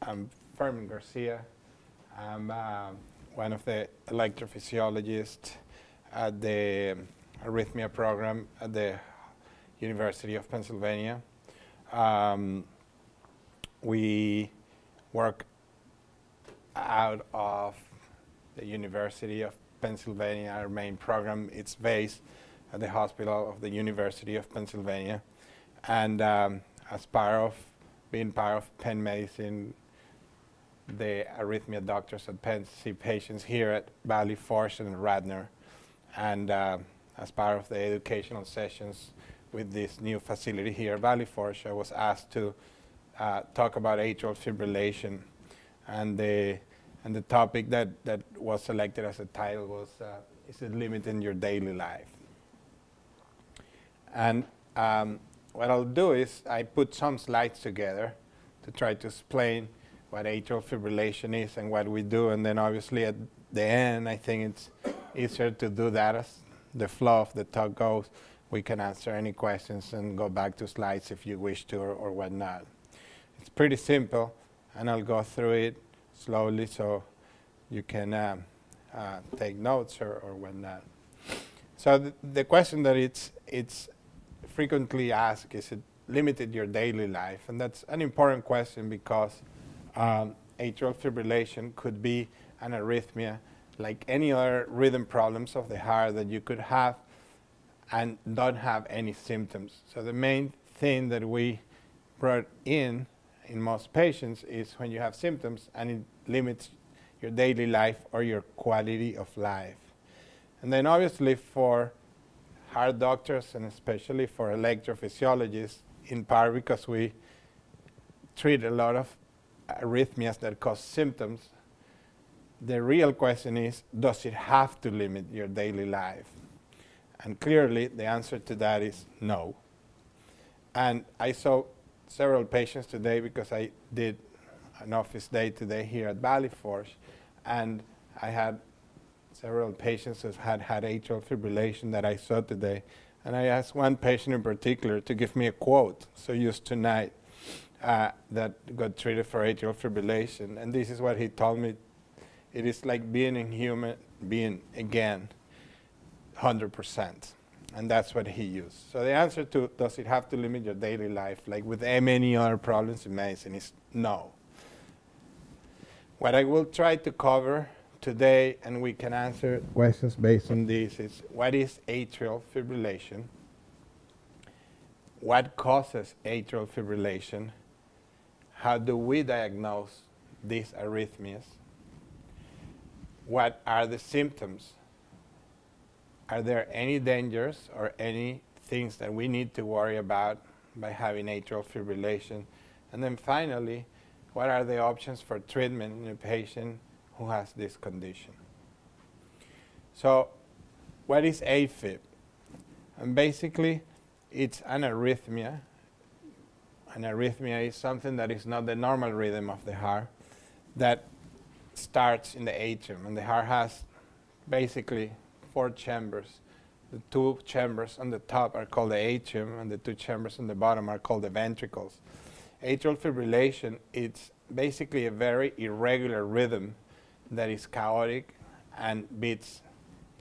I'm Fermin Garcia. I'm one of the electrophysiologists at the arrhythmia program at the University of Pennsylvania. We work out of the University of Pennsylvania. Our main program is based at the hospital of the University of Pennsylvania. And as part of being part of Penn Medicine, the arrhythmia doctors at Penn see patients here at Valley Forge and Radnor. And as part of the educational sessions with this new facility here at Valley Forge, I was asked to talk about atrial fibrillation. And the topic that was selected as a title was, is it limiting your daily life? And what I'll do is I put some slides together to try to explain what atrial fibrillation is and what we do, and then obviously at the end I think it's easier to do that as the flow of the talk goes. We can answer any questions and go back to slides if you wish to or whatnot. It's pretty simple, and I'll go through it slowly so you can take notes or whatnot. So the question that it's frequently asked is, it limited your daily life? And that's an important question because atrial fibrillation could be an arrhythmia like any other rhythm problems of the heart that you could have and don't have any symptoms. So the main thing that we brought in most patients is when you have symptoms and it limits your daily life or your quality of life. And then obviously for heart doctors and especially for electrophysiologists, in part because we treat a lot of arrhythmias that cause symptoms, the real question is, does it have to limit your daily life? And clearly the answer to that is no. And I saw several patients today because I did an office day today here at Valley Forge, and I had several patients who had atrial fibrillation that I saw today. And I asked one patient in particular to give me a quote, so used tonight, that got treated for atrial fibrillation. And this is what he told me: it is like being a human being again, 100%. And that's what he used. So the answer to, does it have to limit your daily life, like with many other problems in medicine, is no. What I will try to cover today, and we can answer questions based on this, is what is atrial fibrillation? What causes atrial fibrillation? How do we diagnose these arrhythmias? What are the symptoms? Are there any dangers or any things that we need to worry about by having atrial fibrillation? And then finally, what are the options for treatment in a patient who has this condition? So what is AFib? And basically, it's an arrhythmia. An arrhythmia is something that is not the normal rhythm of the heart that starts in the atrium. And the heart has basically 4 chambers. The 2 chambers on the top are called the atrium, and the 2 chambers on the bottom are called the ventricles. Atrial fibrillation, it's basically a very irregular rhythm that is chaotic and beats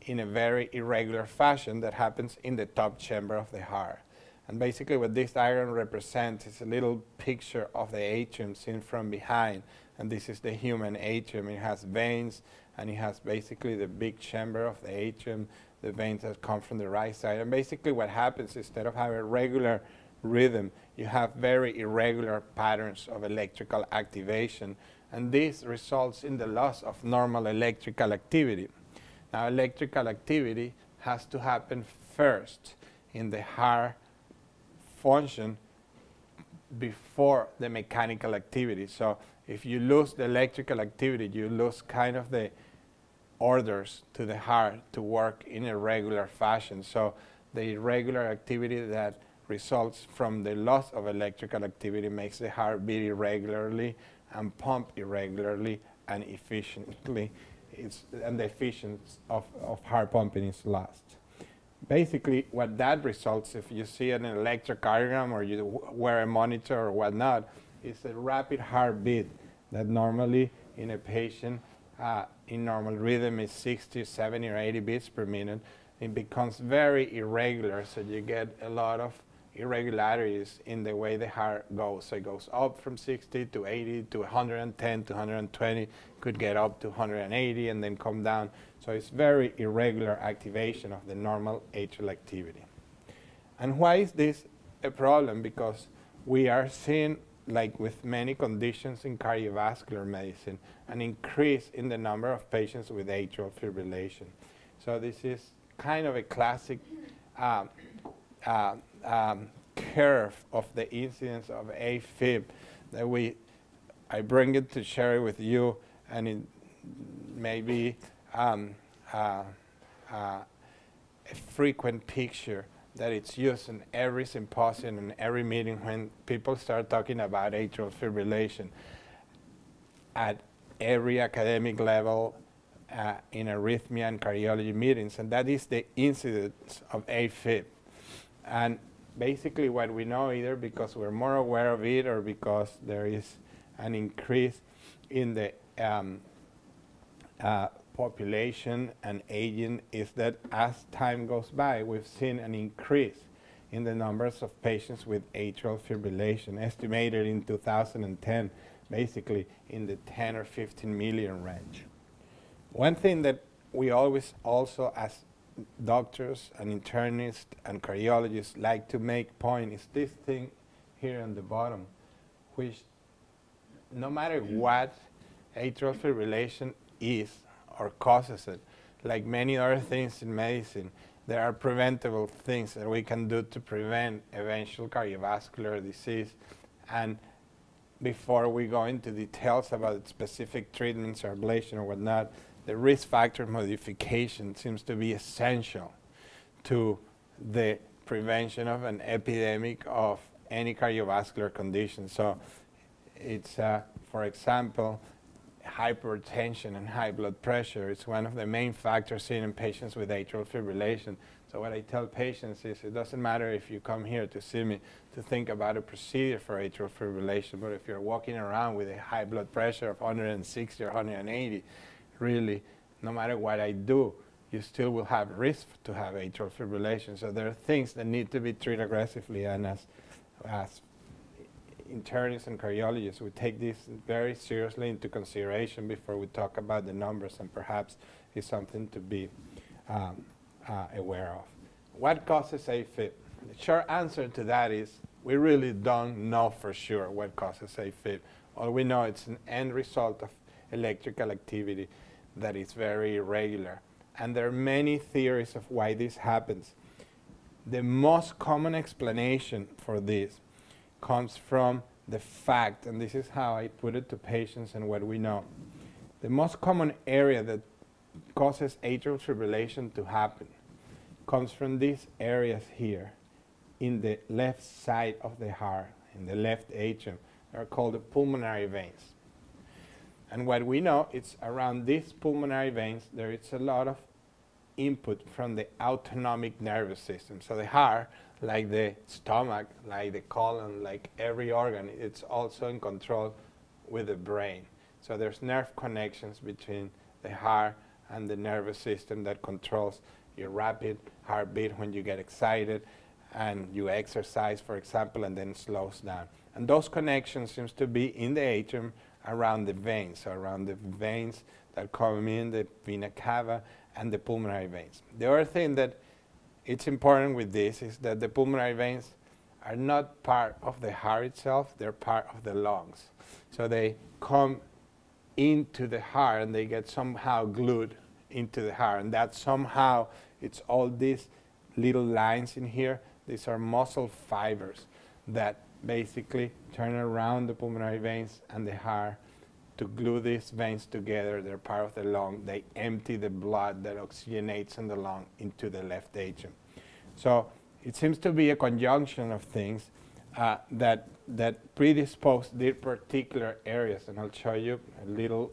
in a very irregular fashion that happens in the top chamber of the heart. And basically what this diagram represents is a little picture of the atrium seen from behind. And this is the human atrium. It has veins, and it has basically the big chamber of the atrium, the veins that come from the right side. And basically what happens, instead of having a regular rhythm, you have very irregular patterns of electrical activation, and this results in the loss of normal electrical activity. Now, electrical activity has to happen first in the heart function before the mechanical activity. So if you lose the electrical activity, you lose kind of the orders to the heart to work in a regular fashion. So the irregular activity that results from the loss of electrical activity makes the heart beat irregularly and pump irregularly and efficiently. And the efficiency of heart pumping is lost. Basically, what that results, if you see an electrocardiogram or you wear a monitor or whatnot, is a rapid heartbeat that normally in a patient in normal rhythm is 60, 70, or 80 beats per minute. It becomes very irregular, so you get a lot of irregularities in the way the heart goes. So it goes up from 60 to 80 to 110 to 120, could get up to 180 and then come down. So it's very irregular activation of the normal atrial activity. And why is this a problem? Because we are seeing, like with many conditions in cardiovascular medicine, an increase in the number of patients with atrial fibrillation. So this is kind of a classic curve of the incidence of AFib that I bring it to share it with you, and it may be a frequent picture that it's used in every symposium and every meeting when people start talking about atrial fibrillation at every academic level in arrhythmia and cardiology meetings, and that is the incidence of AFib. And basically what we know, either because we're more aware of it or because there is an increase in the population and aging, is that as time goes by, we've seen an increase in the numbers of patients with atrial fibrillation, estimated in 2010, basically in the 10 or 15 million range. One thing that we always also, as doctors and internists and cardiologists, like to make point is this thing here on the bottom, which no matter what atrial fibrillation is or causes it, like many other things in medicine, there are preventable things that we can do to prevent eventual cardiovascular disease. And before we go into details about specific treatments or ablation or whatnot, the risk factor modification seems to be essential to the prevention of an epidemic of any cardiovascular condition. So it's, for example, hypertension and high blood pressure is one of the main factors seen in patients with atrial fibrillation. So what I tell patients is it doesn't matter if you come here to see me to think about a procedure for atrial fibrillation, but if you're walking around with a high blood pressure of 160 or 180, really, no matter what I do, you still will have risk to have atrial fibrillation. So there are things that need to be treated aggressively, and as internists and cardiologists, we take this very seriously into consideration before we talk about the numbers, and perhaps it's something to be aware of. What causes AFib? The short answer to that is we really don't know for sure what causes AFib. All we know it's an end result of electrical activity that is very irregular. And there are many theories of why this happens. The most common explanation for this comes from the fact, and this is how I put it to patients and what we know. The most common area that causes atrial fibrillation to happen comes from these areas here in the left side of the heart, in the left atrium. They're called the pulmonary veins. And what we know, it's around these pulmonary veins, there is a lot of input from the autonomic nervous system. So the heart, like the stomach, like the colon, like every organ, it's also in control with the brain. So there's nerve connections between the heart and the nervous system that controls your rapid heartbeat when you get excited and you exercise, for example, and then it slows down. And those connections seems to be in the atrium around the veins, so around the veins that come in, the vena cava and the pulmonary veins. The other thing that it's important with this is that the pulmonary veins are not part of the heart itself, they're part of the lungs. So they come into the heart and they get somehow glued into the heart, and that somehow, it's all these little lines in here, these are muscle fibers that basically turn around the pulmonary veins and the heart to glue these veins together. They're part of the lung. They empty the blood that oxygenates in the lung into the left atrium. So it seems to be a conjunction of things that predispose these particular areas, and I'll show you a little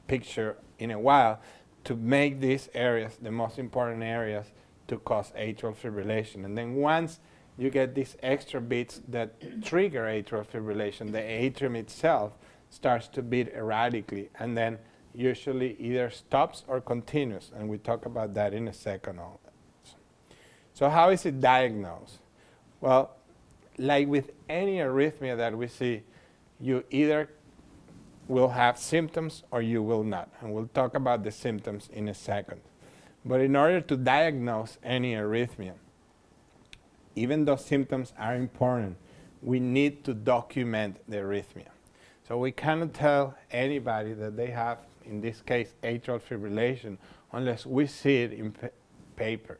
picture in a while to make these areas the most important areas to cause atrial fibrillation. And then once you get these extra bits that trigger atrial fibrillation, the atrium itself starts to beat erratically, and then usually either stops or continues, and we talk about that in a second. So how is it diagnosed? Well, like with any arrhythmia that we see, you either will have symptoms or you will not, and we'll talk about the symptoms in a second. But in order to diagnose any arrhythmia, even though symptoms are important, we need to document the arrhythmia. So we cannot tell anybody that they have, in this case, atrial fibrillation, unless we see it in paper.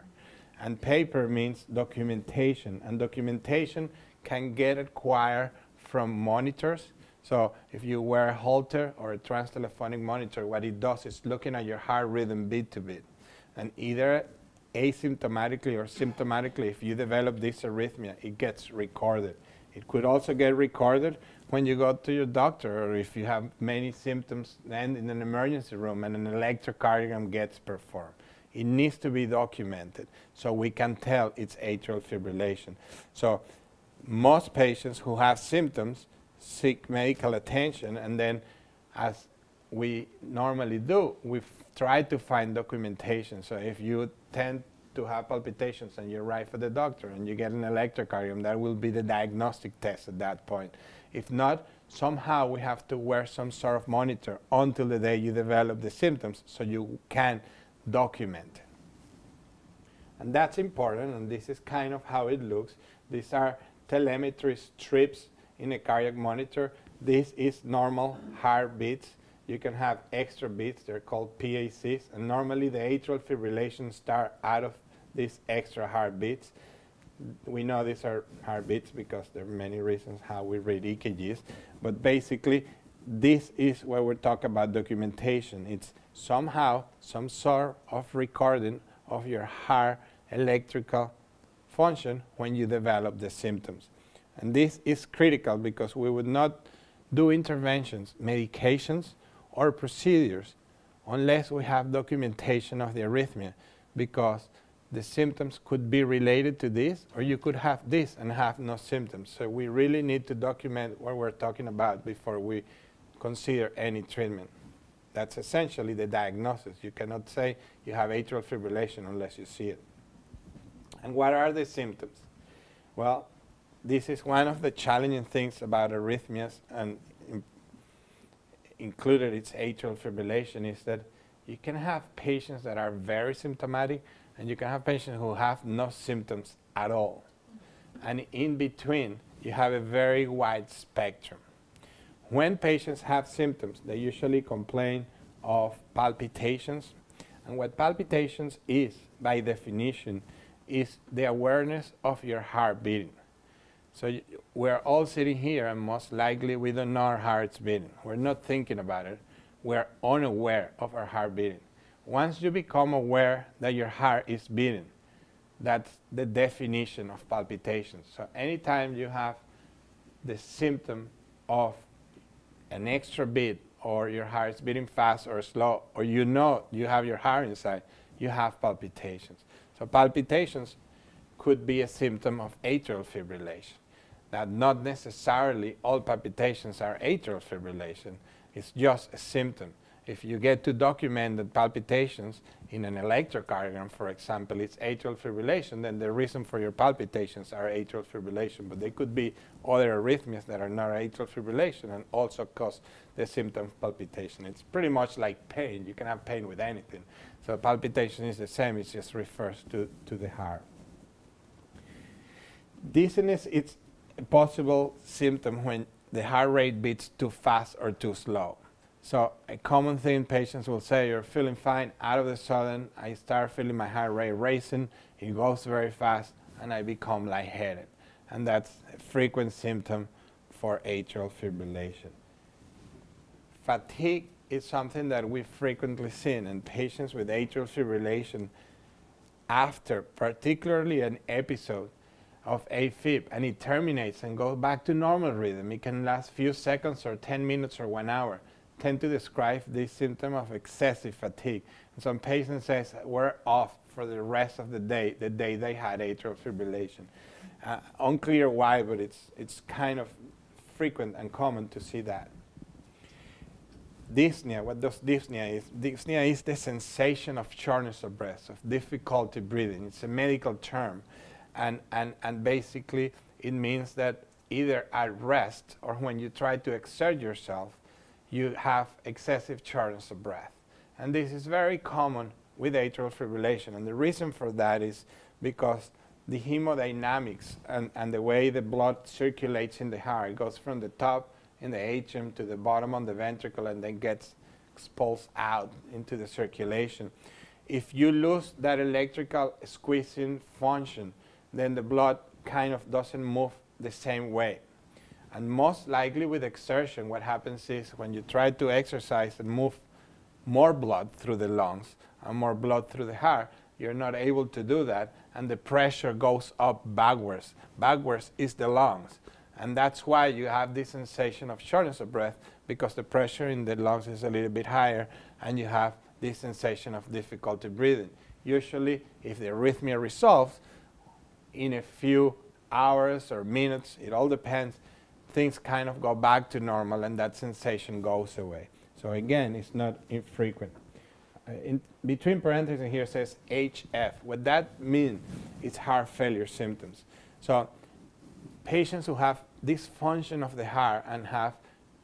And paper means documentation, and documentation can get acquired from monitors. So if you wear a Holter or a transtelephonic monitor, what it does is looking at your heart rhythm beat to beat. And either asymptomatically or symptomatically, if you develop this arrhythmia, it gets recorded. It could also get recorded when you go to your doctor, or if you have many symptoms and in an emergency room and an electrocardiogram gets performed. It needs to be documented so we can tell it's atrial fibrillation. So most patients who have symptoms seek medical attention, and then, as we normally do, we try to find documentation. So if you tend to have palpitations and you arrive at the doctor and you get an electrocardiogram, that will be the diagnostic test at that point. If not, somehow we have to wear some sort of monitor until the day you develop the symptoms so you can document it. And that's important, and this is kind of how it looks. These are telemetry strips in a cardiac monitor. This is normal heartbeats. You can have extra beats, they're called PACs, and normally the atrial fibrillation start out of these extra heartbeats. We know these are heartbeats because there are many reasons how we read EKGs, but basically this is where we're talking about documentation. It's somehow some sort of recording of your heart electrical function when you develop the symptoms. And this is critical because we would not do interventions, medications, or procedures unless we have documentation of the arrhythmia, because the symptoms could be related to this, or you could have this and have no symptoms. So we really need to document what we're talking about before we consider any treatment. That's essentially the diagnosis. You cannot say you have atrial fibrillation unless you see it. And what are the symptoms? Well, this is one of the challenging things about arrhythmias, and included its atrial fibrillation, is that you can have patients that are very symptomatic, and you can have patients who have no symptoms at all. And in between, you have a very wide spectrum. When patients have symptoms, they usually complain of palpitations. And what palpitations is, by definition, is the awareness of your heart beating. So we're all sitting here, and most likely we don't know our heart's beating. We're not thinking about it. We're unaware of our heart beating. Once you become aware that your heart is beating, that's the definition of palpitations. So anytime you have the symptom of an extra beat, or your heart is beating fast or slow, or you know you have your heart inside, you have palpitations. So palpitations could be a symptom of atrial fibrillation. That not necessarily all palpitations are atrial fibrillation. It's just a symptom. If you get to document that palpitations in an electrocardiogram, for example, it's atrial fibrillation, then the reason for your palpitations are atrial fibrillation. But they could be other arrhythmias that are not atrial fibrillation and also cause the symptom of palpitation. It's pretty much like pain. You can have pain with anything. So palpitation is the same. It just refers to the heart. Dizziness, it's a possible symptom when the heart rate beats too fast or too slow. So a common thing patients will say, you're feeling fine, out of the sudden I start feeling my heart rate racing, it goes very fast, and I become lightheaded. And that's a frequent symptom for atrial fibrillation. Fatigue is something that we frequently see in patients with atrial fibrillation after particularly an episode of AFib, and it terminates and goes back to normal rhythm. It can last few seconds or 10 minutes or 1 hour. Tend to describe this symptom of excessive fatigue. And some patients say we're off for the rest of the day they had atrial fibrillation. Unclear why, but it's kind of frequent and common to see that. dyspnea. What does dyspnea is? Dyspnea is the sensation of shortness of breath, of difficulty breathing. It's a medical term. And basically it means that either at rest or when you try to exert yourself, you have excessive shortness of breath. And this is very common with atrial fibrillation. And the reason for that is because the hemodynamics and the way the blood circulates in the heart, it goes from the top in the atrium to the bottom on the ventricle and then gets expulsed out into the circulation. If you lose that electrical squeezing function, then the blood kind of doesn't move the same way. And most likely with exertion, what happens is when you try to exercise and move more blood through the lungs and more blood through the heart, you're not able to do that, and the pressure goes up backwards. Backwards is the lungs. And that's why you have this sensation of shortness of breath, because the pressure in the lungs is a little bit higher, and you have this sensation of difficulty breathing. Usually, if the arrhythmia resolves, in a few hours or minutes, it all depends, things kind of go back to normal and that sensation goes away. So again, it's not infrequent. In between parentheses here says HF. What that means is heart failure symptoms. So patients who have dysfunction of the heart and have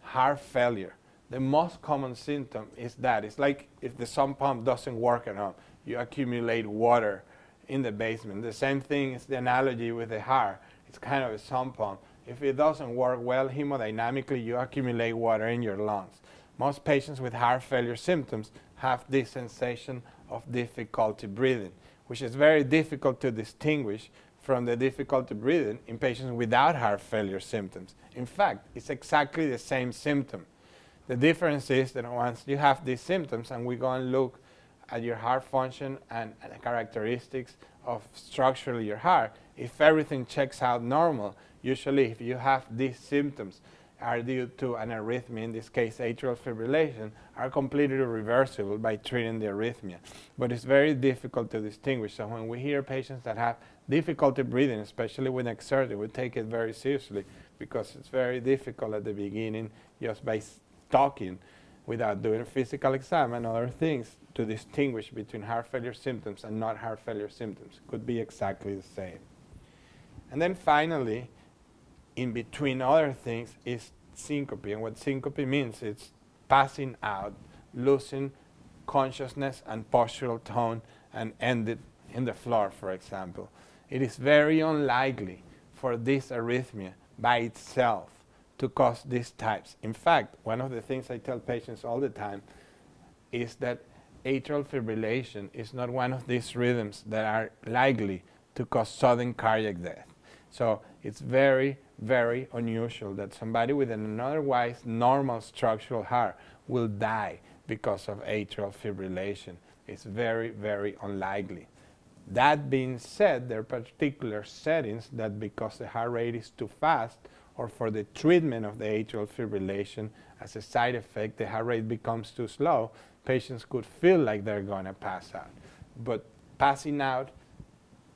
heart failure, the most common symptom is that. It's like if the sump pump doesn't work at home, you accumulate water in the basement. The same thing is the analogy with the heart. It's kind of a sump pump. If it doesn't work well hemodynamically, you accumulate water in your lungs. Most patients with heart failure symptoms have this sensation of difficulty breathing, which is very difficult to distinguish from the difficulty breathing in patients without heart failure symptoms. In fact, it's exactly the same symptom. The difference is that once you have these symptoms and we go and look at your heart function and the characteristics of structurally your heart, if everything checks out normal, usually if you have these symptoms are due to an arrhythmia, in this case atrial fibrillation, are completely reversible by treating the arrhythmia. But it's very difficult to distinguish. So when we hear patients that have difficulty breathing, especially when exerted, we take it very seriously, because it's very difficult at the beginning just by talking without doing a physical exam and other things to distinguish between heart failure symptoms and not heart failure symptoms. Could be exactly the same. And then finally, in between other things, is syncope. And what syncope means, it's passing out, losing consciousness and postural tone, and ended in the floor, for example. It is very unlikely for this arrhythmia by itself to cause these types. In fact, one of the things I tell patients all the time is that atrial fibrillation is not one of these rhythms that are likely to cause sudden cardiac death. So it's very, very unusual that somebody with an otherwise normal structural heart will die because of atrial fibrillation. It's very, very unlikely. That being said, there are particular settings that because the heart rate is too fast, or for the treatment of the atrial fibrillation as a side effect, the heart rate becomes too slow, patients could feel like they're going to pass out. But passing out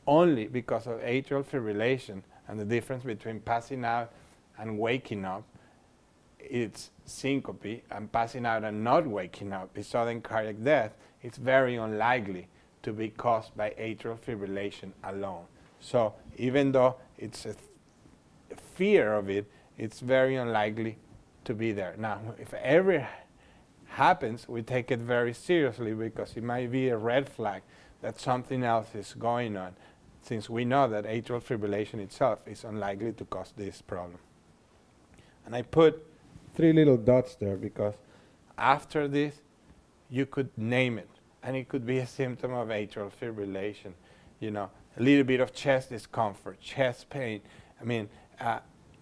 only because of atrial fibrillation, and the difference between passing out and waking up, it's syncope, and passing out and not waking up is sudden cardiac death. It's very unlikely to be caused by atrial fibrillation alone. So even though it's a fear of it, it's very unlikely to be there. Now, if ever happens, we take it very seriously, because it might be a red flag that something else is going on, since we know that atrial fibrillation itself is unlikely to cause this problem. And I put 3 little dots there because after this, you could name it, and it could be a symptom of atrial fibrillation. You know, a little bit of chest discomfort, chest pain. I mean,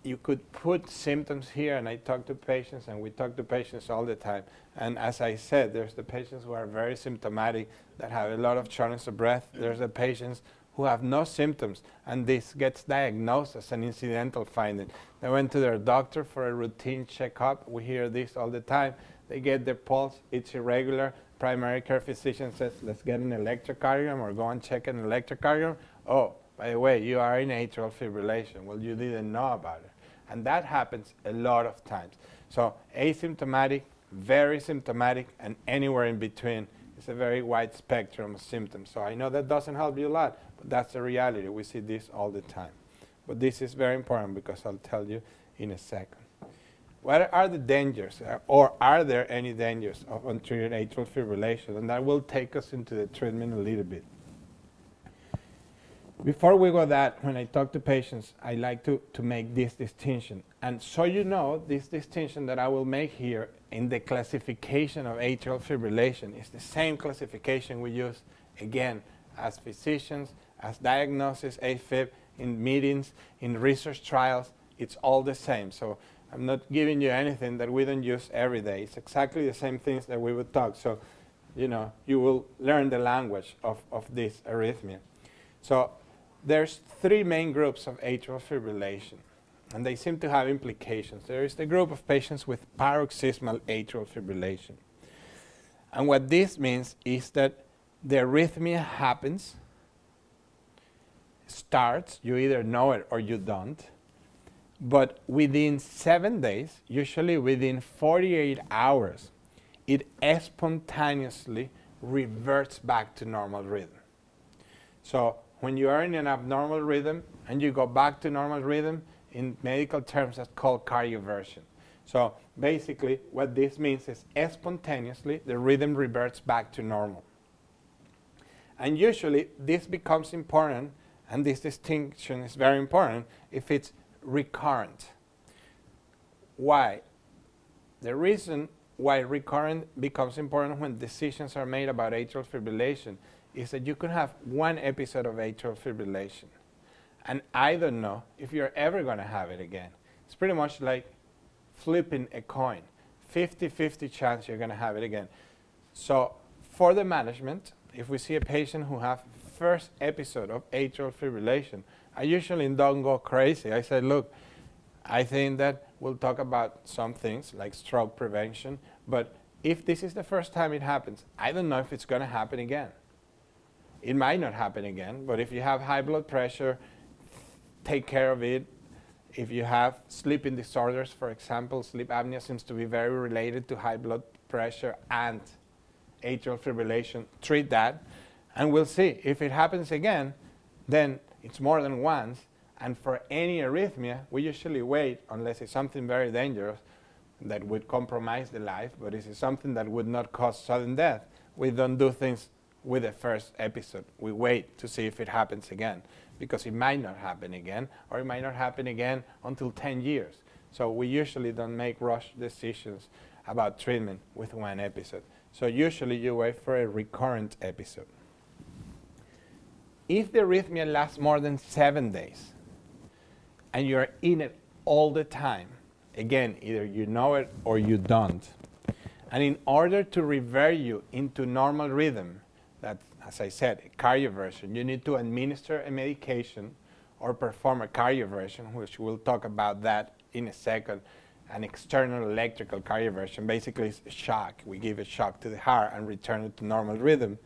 you could put symptoms here, and I talk to patients, and we talk to patients all the time. And as I said, there's the patients who are very symptomatic that have a lot of shortness of breath. There's the patients who have no symptoms, and this gets diagnosed as an incidental finding. They went to their doctor for a routine checkup. We hear this all the time. They get their pulse, it's irregular. Primary care physician says, let's get an electrocardiogram or go and check an electrocardiogram. Oh, by the way, you are in atrial fibrillation. Well, you didn't know about it. And that happens a lot of times. So asymptomatic very symptomatic, and anywhere in between. It's a very wide spectrum of symptoms. So I know that doesn't help you a lot, but that's the reality. We see this all the time. But this is very important because I'll tell you in a second. What are the dangers, or are there any dangers of untreated atrial fibrillation? And that will take us into the treatment a little bit. Before we go that, when I talk to patients, I like to make this distinction. And so you know, this distinction that I will make here in the classification of atrial fibrillation is the same classification we use, again, as physicians, as diagnosis, AFib, in meetings, in research trials. It's all the same. So I'm not giving you anything that we don't use every day. It's exactly the same things that we would talk. So, you know, you will learn the language of this arrhythmia. So there's three main groups of atrial fibrillation, and they seem to have implications. There is the group of patients with paroxysmal atrial fibrillation. And what this means is that the arrhythmia happens, starts, you either know it or you don't, but within 7 days, usually within 48 hours, it spontaneously reverts back to normal rhythm. So when you are in an abnormal rhythm and you go back to normal rhythm, in medical terms that's called cardioversion. So basically what this means is spontaneously the rhythm reverts back to normal. And usually this becomes important, and this distinction is very important, if it's recurrent. Why? The reason why recurrent becomes important when decisions are made about atrial fibrillation is that you can have one episode of atrial fibrillation, and I don't know if you're ever going to have it again. It's pretty much like flipping a coin. 50-50 chance you're going to have it again. So for the management, if we see a patient who has first episode of atrial fibrillation, I usually don't go crazy. I say, look, I think that we'll talk about some things like stroke prevention, but if this is the first time it happens, I don't know if it's going to happen again. It might not happen again, but if you have high blood pressure, take care of it. If you have sleeping disorders, for example, sleep apnea seems to be very related to high blood pressure and atrial fibrillation, treat that, and we'll see. If it happens again, then it's more than once, and for any arrhythmia, we usually wait unless it's something very dangerous that would compromise the life, but if it's something that would not cause sudden death, we don't do things with the first episode. We wait to see if it happens again, because it might not happen again, or it might not happen again until 10 years. So we usually don't make rush decisions about treatment with one episode. So usually you wait for a recurrent episode. If the arrhythmia lasts more than 7 days, and you're in it all the time, again, either you know it or you don't, and in order to revert you into normal rhythm, that, as I said, cardioversion, you need to administer a medication or perform a cardioversion, which we'll talk about that in a second. An external electrical cardioversion, basically it's a shock. We give a shock to the heart and return it to normal rhythm.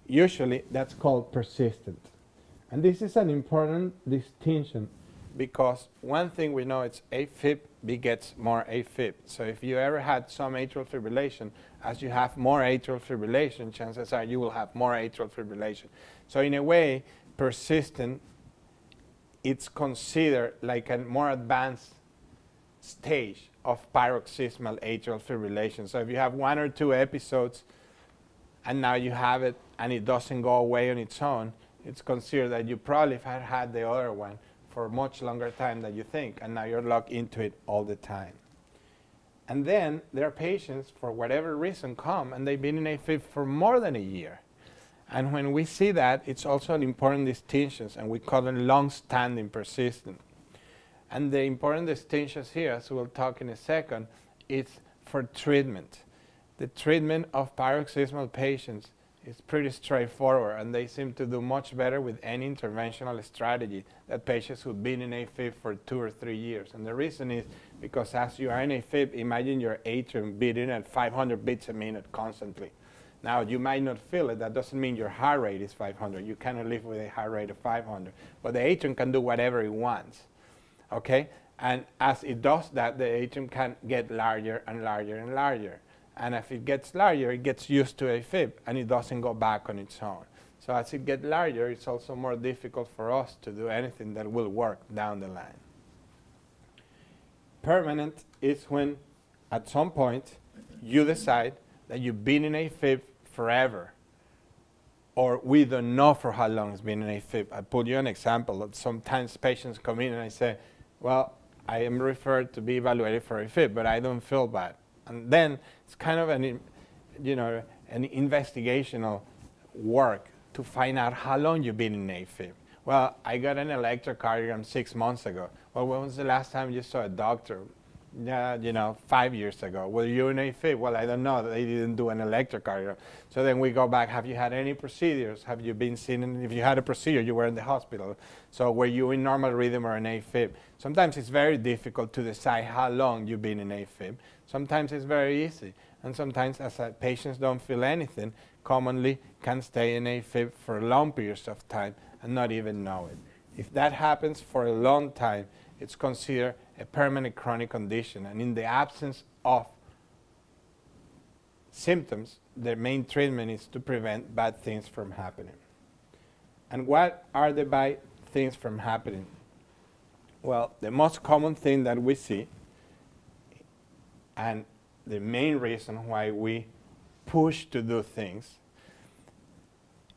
Usually that's called persistent. And this is an important distinction, because one thing we know is AFib begets more AFib. So if you ever had some atrial fibrillation, as you have more atrial fibrillation, chances are you will have more atrial fibrillation. So in a way, persistent, it's considered like a more advanced stage of paroxysmal atrial fibrillation. So if you have 1 or 2 episodes and now you have it and it doesn't go away on its own, it's considered that you probably have had the other one for a much longer time than you think, and now you're locked into it all the time. And then there are patients, for whatever reason, come and they've been in AFib for more than a year. And when we see that, it's also an important distinction, and we call them long-standing persistent. And the important distinctions here, as we'll talk in a second, is for treatment. The treatment of paroxysmal patients is pretty straightforward, and they seem to do much better with any interventional strategy than patients who've been in AFib for 2 or 3 years. And the reason is because as you are in AFib, imagine your atrium beating at 500 beats a minute constantly. Now, you might not feel it. That doesn't mean your heart rate is 500. You cannot live with a heart rate of 500. But the atrium can do whatever it wants. Okay? And as it does that, the atrium can get larger and larger and larger. And if it gets larger, it gets used to AFib, and it doesn't go back on its own. So as it gets larger, it's also more difficult for us to do anything that will work down the line. Permanent is when, at some point, you decide that you've been in AFib forever, or we don't know for how long it's been in AFib. I put you an example. Sometimes patients come in and I say, well, I am referred to be evaluated for AFib, but I don't feel bad. And then it's kind of an investigational work to find out how long you've been in AFib. Well, I got an electrocardiogram 6 months ago. Well, when was the last time you saw a doctor? Yeah, 5 years ago. Were you in AFib? Well, I don't know. They didn't do an electrocardiogram. So then we go back. Have you had any procedures? Have you been seen? If you had a procedure, you were in the hospital. So were you in normal rhythm or in AFib? Sometimes it's very difficult to decide how long you've been in AFib. Sometimes it's very easy. And sometimes, as patients don't feel anything, commonly can stay in AFib for long periods of time and not even know it. If that happens for a long time, it's considered a permanent chronic condition. And in the absence of symptoms, the main treatment is to prevent bad things from happening. And what are the bad things from happening? Well, the most common thing that we see, and the main reason why we push to do things,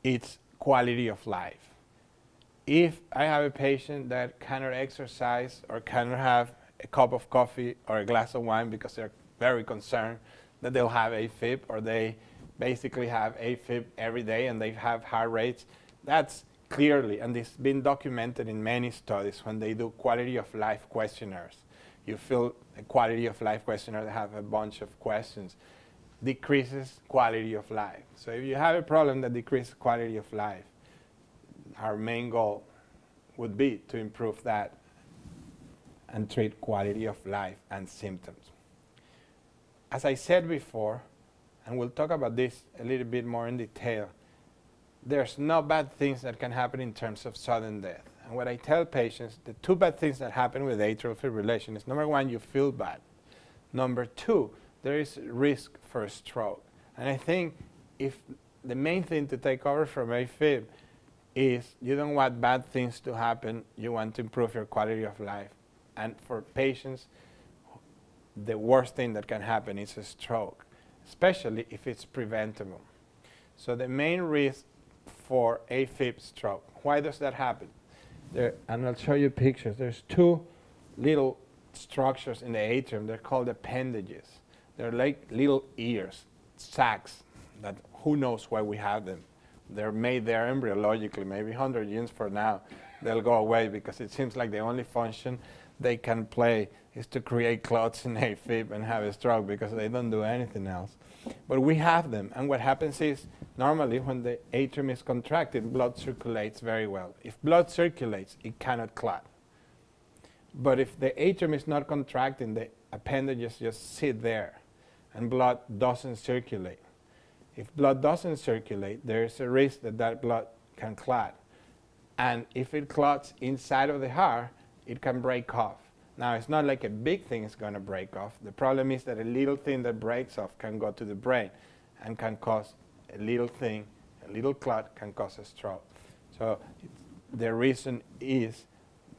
it's quality of life. If I have a patient that cannot exercise or cannot have a cup of coffee or a glass of wine because they're very concerned that they'll have AFib, or they basically have AFib every day and they have heart rates, that's clearly, and it's been documented in many studies when they do quality of life questionnaires. You fill a quality of life questionnaire that have a bunch of questions, decreases quality of life. So if you have a problem that decreases quality of life, our main goal would be to improve that and treat quality of life and symptoms. As I said before, and we'll talk about this a little bit more in detail, there's no bad things that can happen in terms of sudden death. And what I tell patients, the two bad things that happen with atrial fibrillation is, number one, you feel bad. Number two, there is risk for a stroke. And I think if the main thing to take over from AFib is you don't want bad things to happen, you want to improve your quality of life. And for patients, the worst thing that can happen is a stroke, especially if it's preventable. So the main risk for AFib stroke, why does that happen? And I'll show you pictures. There's two little structures in the atrium. They're called appendages. They're like little ears, sacs, that who knows why we have them. They're made there embryologically, maybe 100 years from now, they'll go away because it seems like the only function they can play is to create clots in AFib and have a stroke because they don't do anything else. But we have them, and what happens is, normally when the atrium is contracted, blood circulates very well. If blood circulates, it cannot clot. But if the atrium is not contracting, the appendages just sit there, and blood doesn't circulate. If blood doesn't circulate, there's a risk that that blood can clot. And if it clots inside of the heart, it can break off. Now, it's not like a big thing is going to break off. The problem is that a little thing that breaks off can go to the brain and can cause a little thing, a little clot can cause a stroke. So the reason is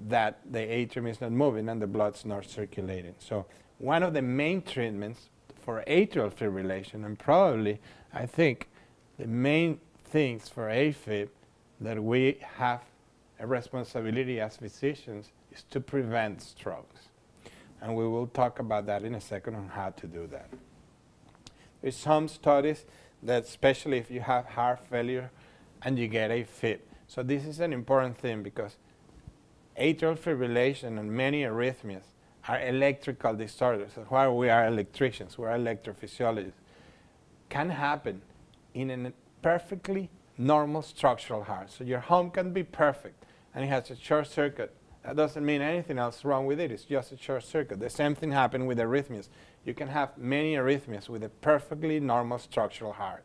that the atrium is not moving and the blood's not circulating. So one of the main treatments for atrial fibrillation, and probably, I think, the main things for AFib that we have a responsibility as physicians is to prevent strokes. And we will talk about that in a second on how to do that. There's some studies that, especially if you have heart failure and you get AFib. So this is an important thing because atrial fibrillation and many arrhythmias are electrical disorders. That's why we are electricians, we are electrophysiologists. Can happen in a perfectly normal structural heart. So your home can be perfect and it has a short circuit. That doesn't mean anything else wrong with it. It's just a short circuit. The same thing happens with arrhythmias. You can have many arrhythmias with a perfectly normal structural heart.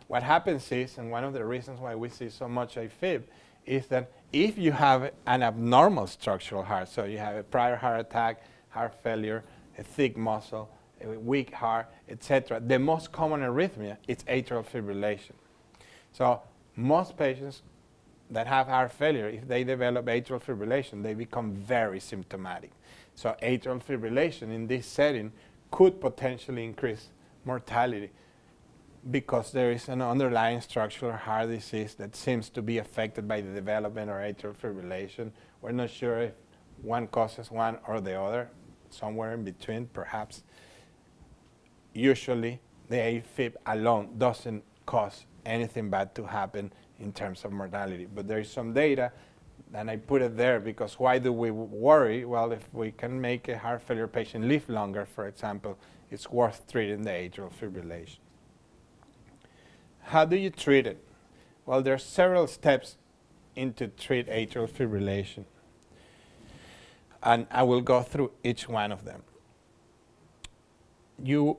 What happens is, and one of the reasons why we see so much AFib, is that if you have an abnormal structural heart, so you have a prior heart attack, heart failure, a thick muscle, a weak heart, etc. The most common arrhythmia is atrial fibrillation. So most patients that have heart failure, if they develop atrial fibrillation, they become very symptomatic. So atrial fibrillation in this setting could potentially increase mortality because there is an underlying structural heart disease that seems to be affected by the development of atrial fibrillation. We're not sure if one causes one or the other, somewhere in between perhaps. Usually the AFib alone doesn't cause anything bad to happen in terms of mortality. But there is some data, and I put it there because why do we worry? Well, if we can make a heart failure patient live longer, for example, it's worth treating the atrial fibrillation. How do you treat it? Well, there are several steps into treat atrial fibrillation, and I will go through each one of them. You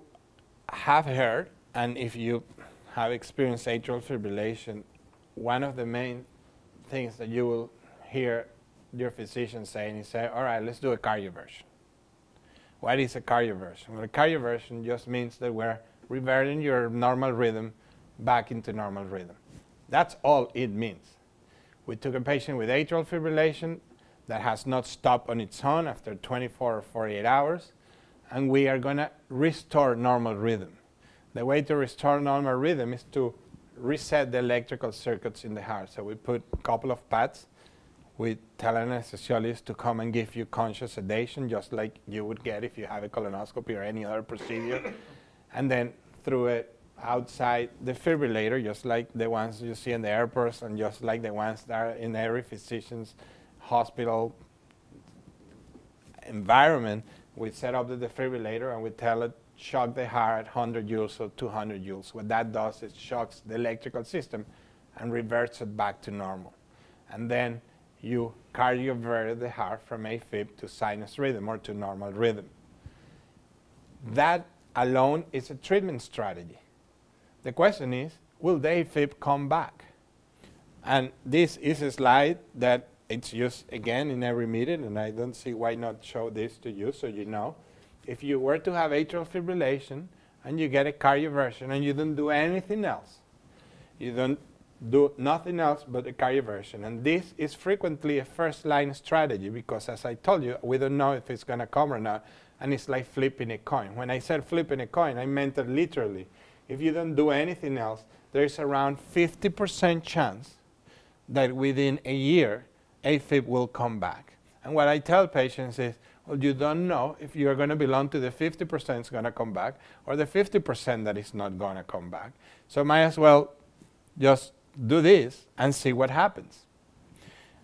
have heard, and if you have experienced atrial fibrillation, one of the main things that you will hear your physician saying is, all right, let's do a cardioversion. What is a cardioversion? Well, a cardioversion just means that we're reverting your normal rhythm back into normal rhythm. That's all it means. We took a patient with atrial fibrillation that has not stopped on its own after 24 or 48 hours, and we are going to restore normal rhythm. The way to restore normal rhythm is to reset the electrical circuits in the heart. So we put a couple of pads. We tell an anesthesiologist to come and give you conscious sedation, just like you would get if you have a colonoscopy or any other procedure. And then through it outside defibrillator, just like the ones you see in the airports and just like the ones that are in every physician's hospital environment, we set up the defibrillator and we tell it, shock the heart at 100 joules or 200 joules. What that does is shocks the electrical system and reverts it back to normal. And then you cardiovert the heart from AFib to sinus rhythm or to normal rhythm. That alone is a treatment strategy. The question is, will the AFib come back? And this is a slide that it's used again in every meeting, and I don't see why not show this to you so you know. If you were to have atrial fibrillation and you get a cardioversion and you don't do anything else, you don't do nothing else but a cardioversion. And this is frequently a first-line strategy because, as I told you, we don't know if it's going to come or not, and it's like flipping a coin. When I said flipping a coin, I meant it literally. If you don't do anything else, there's around 50% chance that within a year, AFib will come back. And what I tell patients is, well, you don't know if you're going to belong to the 50% that's going to come back or the 50% that is not going to come back. So might as well just do this and see what happens.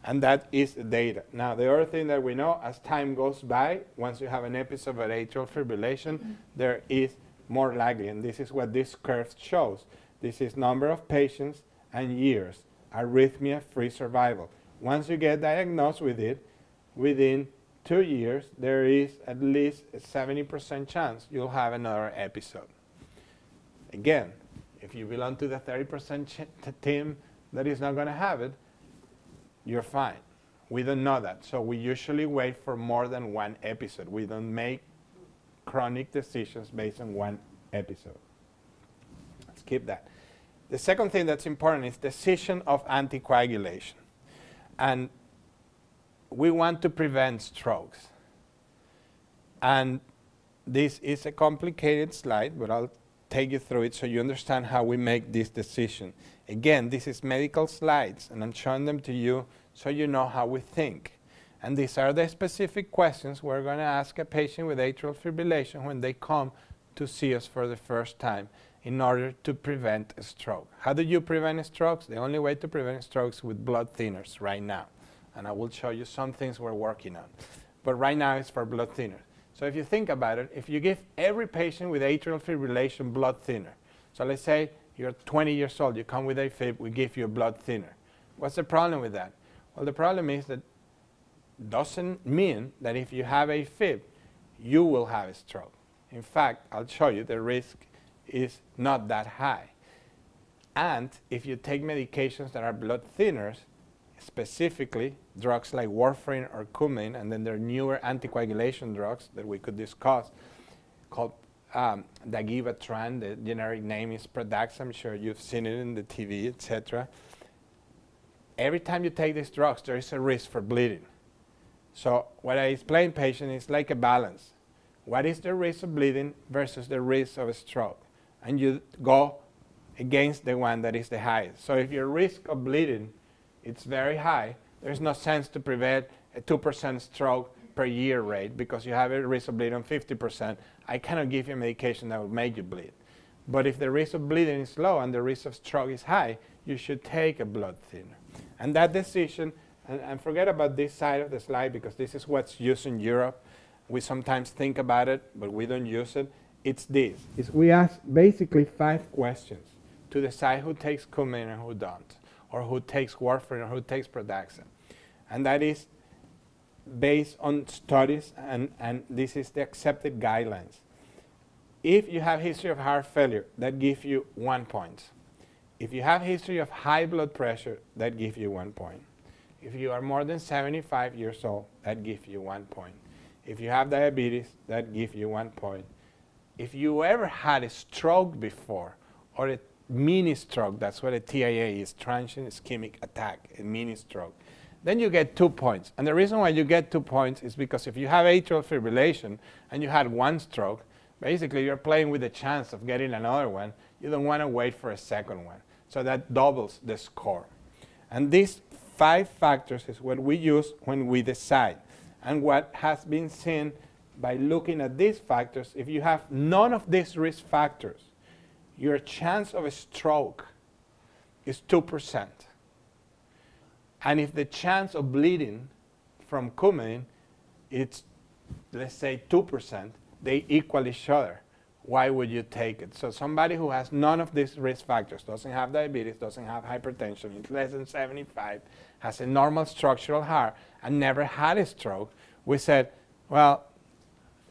And that is the data. Now, the other thing that we know, as time goes by, once you have an episode of atrial fibrillation, there is more likely, and this is what this curve shows. This is number of patients and years, arrhythmia-free survival. Once you get diagnosed with it, within 2 years, there is at least a 70% chance you'll have another episode. Again, if you belong to the 30% team that is not going to have it, you're fine. We don't know that. So we usually wait for more than one episode. We don't make chronic decisions based on one episode. Let's keep that. The second thing that's important is decision of anticoagulation. And we want to prevent strokes. And this is a complicated slide, but I'll take you through it so you understand how we make this decision. Again, this is medical slides, and I'm showing them to you so you know how we think. And these are the specific questions we're going to ask a patient with atrial fibrillation when they come to see us for the first time in order to prevent a stroke. How do you prevent strokes? The only way to prevent strokes is with blood thinners right now. And I will show you some things we're working on. But right now it's for blood thinners. So if you think about it, if you give every patient with atrial fibrillation blood thinner, so let's say you're 20 years old, you come with AFib, we give you a blood thinner. What's the problem with that? Well, the problem is that doesn't mean that if you have AFib, you will have a stroke. In fact, I'll show you the risk is not that high. And if you take medications that are blood thinners, specifically drugs like warfarin or Coumadin, and then there are newer anticoagulation drugs that we could discuss called dagivatran. The generic name is Pradax. I'm sure you've seen it in the TV, etc. Every time you take these drugs, there is a risk for bleeding. So what I explain patients is like a balance. What is the risk of bleeding versus the risk of a stroke? And you go against the one that is the highest. So if your risk of bleeding is very high, there's no sense to prevent a 2% stroke per year rate because you have a risk of bleeding of 50%. I cannot give you medication that will make you bleed. But if the risk of bleeding is low and the risk of stroke is high, you should take a blood thinner. And that decision, and forget about this side of the slide because this is what's used in Europe. We sometimes think about it, but we don't use it. It's this. We ask basically 5 questions to decide who takes Coumadin and who don't, or who takes warfarin or who takes Pradaxa. And that is based on studies, and this is the accepted guidelines. If you have history of heart failure, that gives you 1 point. If you have history of high blood pressure, that gives you 1 point. If you are more than 75 years old, that gives you 1 point. If you have diabetes, that gives you 1 point. If you ever had a stroke before, or a mini stroke, that's what a TIA is, transient ischemic attack, a mini stroke, then you get 2 points. And the reason why you get 2 points is because if you have atrial fibrillation and you had 1 stroke, basically you're playing with the chance of getting another one. You don't want to wait for a second one. So that doubles the score. And these 5 factors is what we use when we decide. And what has been seen by looking at these factors, if you have none of these risk factors, your chance of a stroke is 2%. And if the chance of bleeding from Coumadin, it's, let's say, 2%, they equal each other. Why would you take it? So somebody who has none of these risk factors, doesn't have diabetes, doesn't have hypertension, is less than 75, has a normal structural heart, and never had a stroke, we said, well,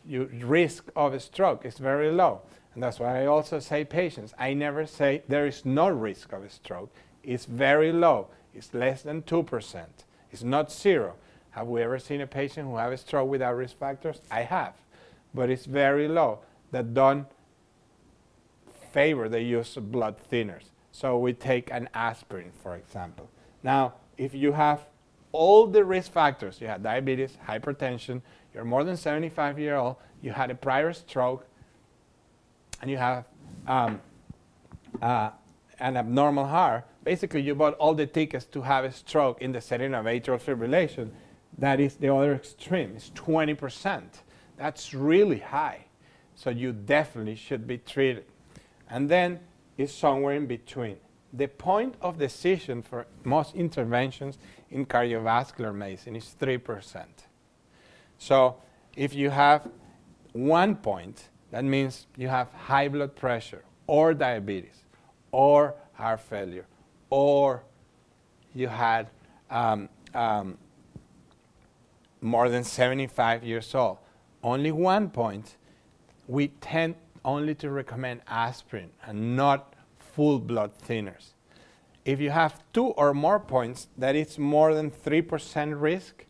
your risk of a stroke is very low. And that's why I also say patients. I never say there is no risk of a stroke. It's very low. It's less than 2%. It's not 0. Have we ever seen a patient who have a stroke without risk factors? I have. But it's very low. That don't favor the use of blood thinners. So we take an aspirin, for example. Now, if you have all the risk factors, you have diabetes, hypertension, you're more than 75 years old, you had a prior stroke, and you have an abnormal heart, basically you bought all the tickets to have a stroke in the setting of atrial fibrillation. That is the other extreme. It's 20%. That's really high. So you definitely should be treated. And then it's somewhere in between. The point of decision for most interventions in cardiovascular medicine is 3%. So if you have 1 point, that means you have high blood pressure or diabetes or heart failure, or you had more than 75 years old. Only 1 point, we tend only to recommend aspirin and not full blood thinners. If you have 2 or more points, that is more than 3% risk.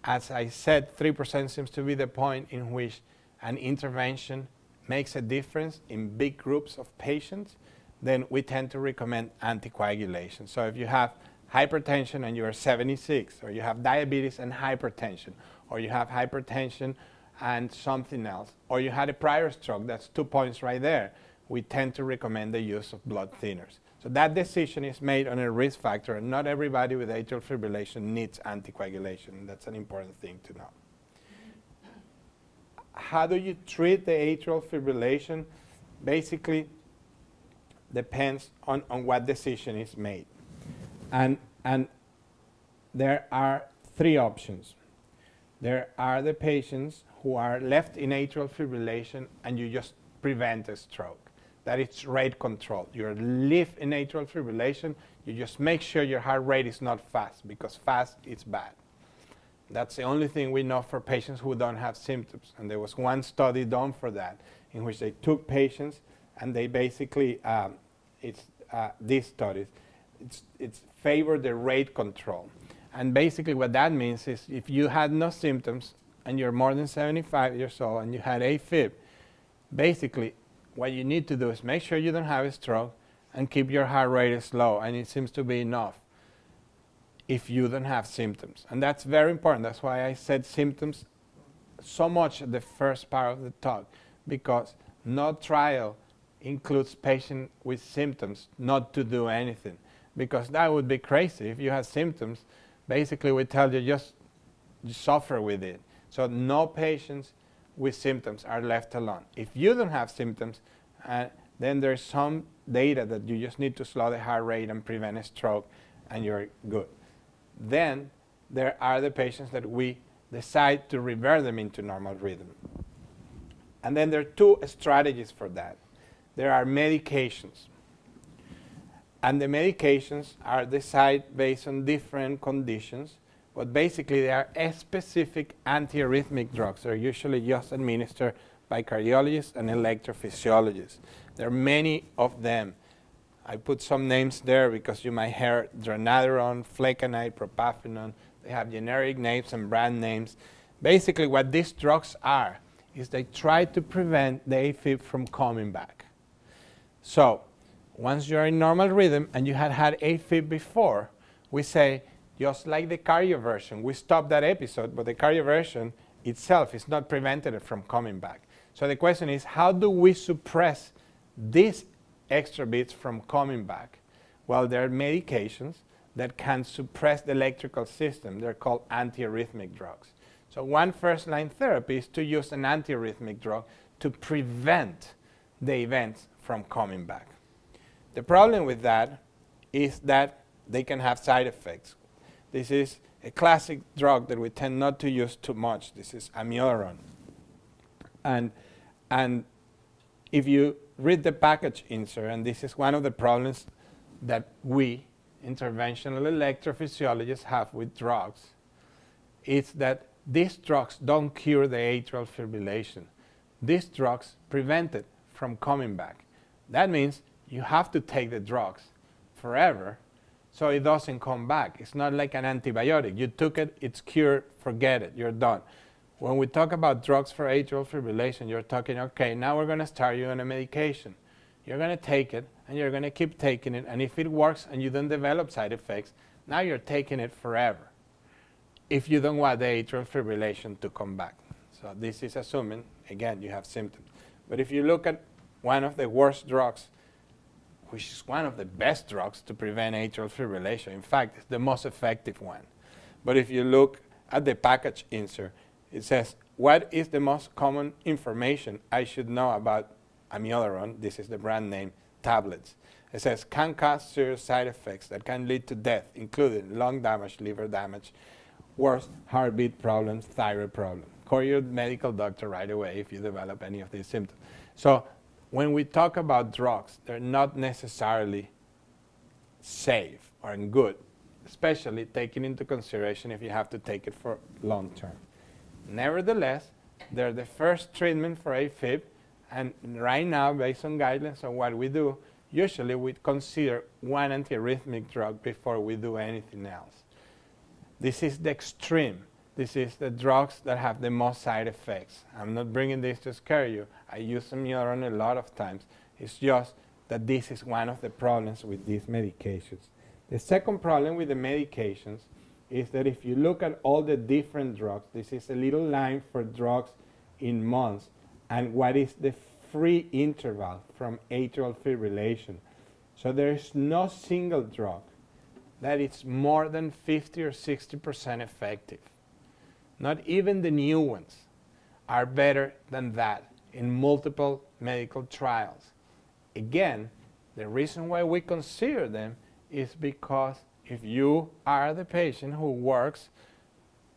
As I said, 3% seems to be the point in which an intervention makes a difference in big groups of patients, then we tend to recommend anticoagulation. So if you have hypertension and you are 76, or you have diabetes and hypertension, or you have hypertension and something else, or you had a prior stroke, that's 2 points right there, we tend to recommend the use of blood thinners. So that decision is made on a risk factor, and not everybody with atrial fibrillation needs anticoagulation. That's an important thing to know. How do you treat the atrial fibrillation? Basically, depends on what decision is made. And there are 3 options. There are the patients who are left in atrial fibrillation and you just prevent a stroke. That is rate control. You live in atrial fibrillation, you just make sure your heart rate is not fast, because fast is bad. That's the only thing we know for patients who don't have symptoms. And there was one study done for that, in which they took patients and they basically, these studies, it's favor the rate control. And basically what that means is if you had no symptoms and you're more than 75 years old and you had AFib, basically what you need to do is make sure you don't have a stroke and keep your heart rate slow, and it seems to be enough if you don't have symptoms. And that's very important. That's why I said symptoms so much at the first part of the talk, because no trial includes patients with symptoms not to do anything, because that would be crazy. If you have symptoms, basically we tell you just suffer with it. So no patients with symptoms are left alone. If you don't have symptoms, then there's some data that you just need to slow the heart rate and prevent a stroke, and you're good. Then there are the patients that we decide to revert them into normal rhythm. And then there are two strategies for that. There are medications. And the medications are decided based on different conditions, but basically they are specific antiarrhythmic drugs. They're usually just administered by cardiologists and electrophysiologists. There are many of them. I put some names there because you might hear dronedarone, flecainide, propafenone. They have generic names and brand names. Basically what these drugs are is they try to prevent the AFib from coming back. So once you're in normal rhythm and you had AFib before, we say, just like the cardioversion, we stop that episode, but the cardioversion itself is not prevented it from coming back. So the question is, how do we suppress these extra beats from coming back? Well, there are medications that can suppress the electrical system. They're called antiarrhythmic drugs. So one first-line therapy is to use an antiarrhythmic drug to prevent the events from coming back. The problem with that is that they can have side effects. This is a classic drug that we tend not to use too much. This is amiodarone. And if you read the package insert, and this is one of the problems that we, interventional electrophysiologists, have with drugs, is that these drugs don't cure the atrial fibrillation. These drugs prevent it from coming back. That means you have to take the drugs forever so it doesn't come back. It's not like an antibiotic. You took it, it's cured, forget it, you're done. When we talk about drugs for atrial fibrillation, you're talking, okay, now we're going to start you on a medication. You're going to take it, and you're going to keep taking it, and if it works and you don't develop side effects, now you're taking it forever if you don't want the atrial fibrillation to come back. So this is assuming, again, you have symptoms. But if you look at one of the worst drugs, which is one of the best drugs to prevent atrial fibrillation, in fact, it's the most effective one. But if you look at the package insert, it says, what is the most common information I should know about amiodarone? This is the brand name, tablets. It says, can cause serious side effects that can lead to death, including lung damage, liver damage, worse, heartbeat problems, thyroid problems. Call your medical doctor right away if you develop any of these symptoms. So when we talk about drugs, they're not necessarily safe or good, especially taking into consideration if you have to take it for long term. Nevertheless, they're the first treatment for AFib, and right now, based on guidelines on what we do, usually we consider one antiarrhythmic drug before we do anything else. This is the extreme. This is the drugs that have the most side effects. I'm not bringing this to scare you. I use amiodarone a lot of times. It's just that this is one of the problems with these medications. The second problem with the medications is that if you look at all the different drugs, this is a little line for drugs in months, and what is the free interval from atrial fibrillation. So there is no single drug that is more than 50 or 60% effective. Not even the new ones are better than that in multiple medical trials. Again, the reason why we consider them is because if you are the patient who works,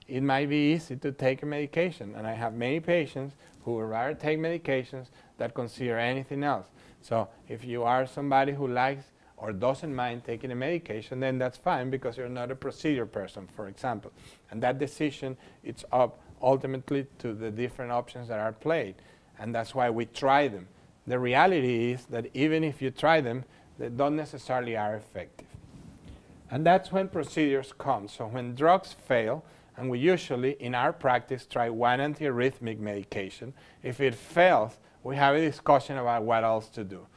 it might be easy to take a medication. And I have many patients who would rather take medications than consider anything else. So if you are somebody who likes or doesn't mind taking a medication, then that's fine because you're not a procedure person, for example. And that decision, it's up ultimately to the different options that are played. And that's why we try them. The reality is that even if you try them, they don't necessarily are effective. And that's when procedures come. So when drugs fail, and we usually, in our practice, try one antiarrhythmic medication. If it fails, we have a discussion about what else to do,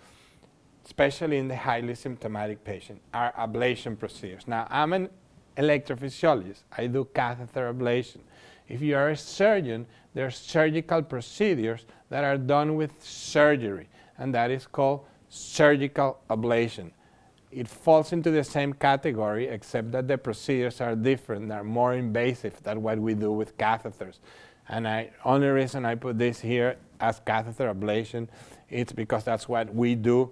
especially in the highly symptomatic patient, are ablation procedures. Now, I'm an electrophysiologist. I do catheter ablation. If you are a surgeon, there are surgical procedures that are done with surgery, and that is called surgical ablation. It falls into the same category, except that the procedures are different. They're more invasive than what we do with catheters. And the only reason I put this here as catheter ablation, it's because that's what we do.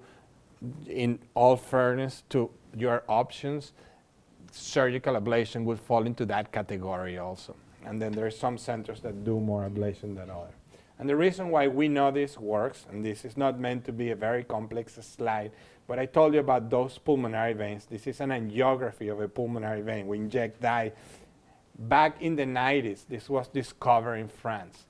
In all fairness to your options, surgical ablation would fall into that category also. And then there are some centers that do more ablation than others. And the reason why we know this works, and this is not meant to be a very complex slide, but I told you about those pulmonary veins. This is an angiography of a pulmonary vein. We inject dye. Back in the 90s, this was discovered in France.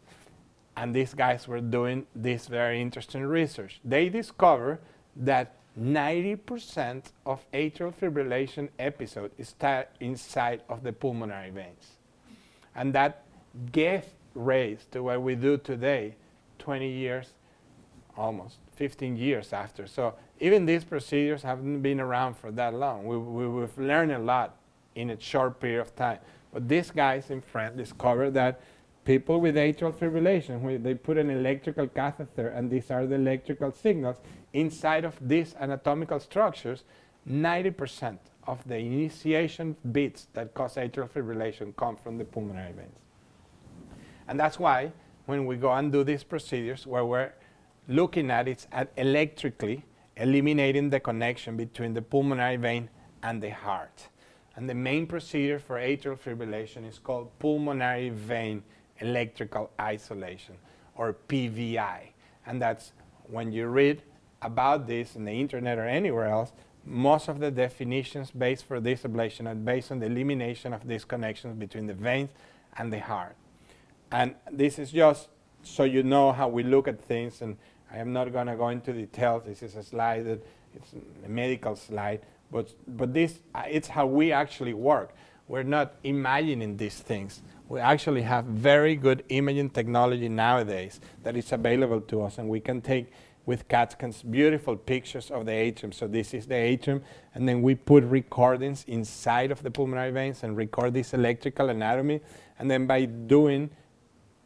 And these guys were doing this very interesting research. They discovered that 90% of atrial fibrillation episodes is inside of the pulmonary veins. And that gave rise to what we do today, 20 years, almost 15 years after. So even these procedures haven't been around for that long. We've learned a lot in a short period of time. But these guys in France discovered that people with atrial fibrillation, when they put an electrical catheter, and these are the electrical signals, inside of these anatomical structures, 90% of the initiation beats that cause atrial fibrillation come from the pulmonary veins. And that's why when we go and do these procedures, where we're looking at it at electrically eliminating the connection between the pulmonary vein and the heart. And the main procedure for atrial fibrillation is called pulmonary vein electrical isolation, or PVI. And that's, when you read about this in the internet or anywhere else, most of the definitions based for this ablation are based on the elimination of these connections between the veins and the heart. And this is just so you know how we look at things, and I am not going to go into details. This is a slide that it's a medical slide, but this it's how we actually work. We're not imagining these things. We actually have very good imaging technology nowadays that is available to us, and we can take with CAT scans beautiful pictures of the atrium. So this is the atrium, and then we put recordings inside of the pulmonary veins and record this electrical anatomy, and then by doing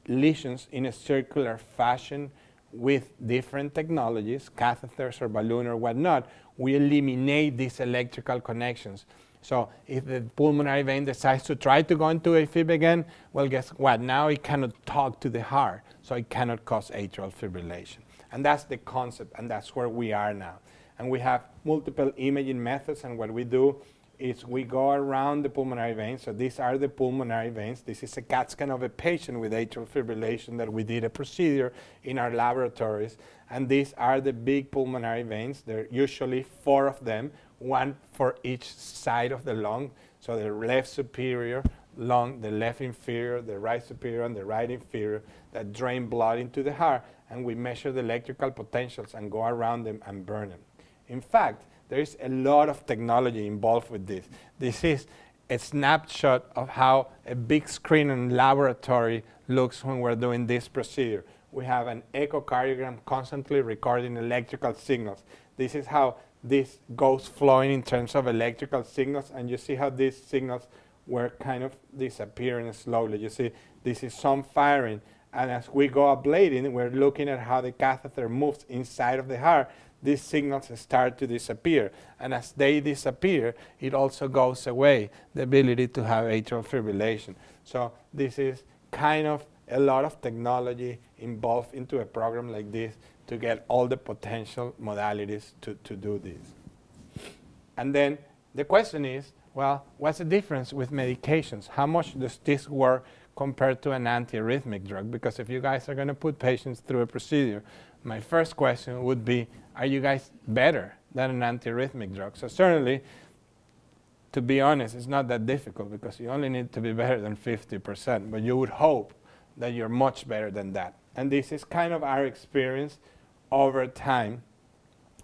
lesions in a circular fashion with different technologies, catheters or balloon or whatnot, we eliminate these electrical connections. So if the pulmonary vein decides to try to go into AFib again, well, guess what? Now it cannot talk to the heart, so it cannot cause atrial fibrillation. And that's the concept, and that's where we are now. And we have multiple imaging methods, and what we do is we go around the pulmonary veins. So these are the pulmonary veins. This is a CAT scan of a patient with atrial fibrillation that we did a procedure in our laboratories. And these are the big pulmonary veins. There are usually 4 of them, 1 for each side of the lung. So the left superior lung, the left inferior, the right superior, and the right inferior, that drain blood into the heart. And we measure the electrical potentials and go around them and burn them. In fact, there is a lot of technology involved with this. This is a snapshot of how a big screen in laboratory looks when we're doing this procedure. We have an echocardiogram constantly recording electrical signals. This is how this goes flowing in terms of electrical signals, and you see how these signals were kind of disappearing slowly. You see, this is some firing, and as we go ablating, we're looking at how the catheter moves inside of the heart. These signals start to disappear, and as they disappear, it also goes away, the ability to have atrial fibrillation. So this is kind of a lot of technology involved into a program like this to get all the potential modalities to do this. And then the question is, well, what's the difference with medications? How much does this work compared to an antiarrhythmic drug? Because if you guys are going to put patients through a procedure, my first question would be, are you guys better than an antiarrhythmic drug? So certainly, to be honest, it's not that difficult because you only need to be better than 50%, but you would hope that you're much better than that. And this is kind of our experience over time.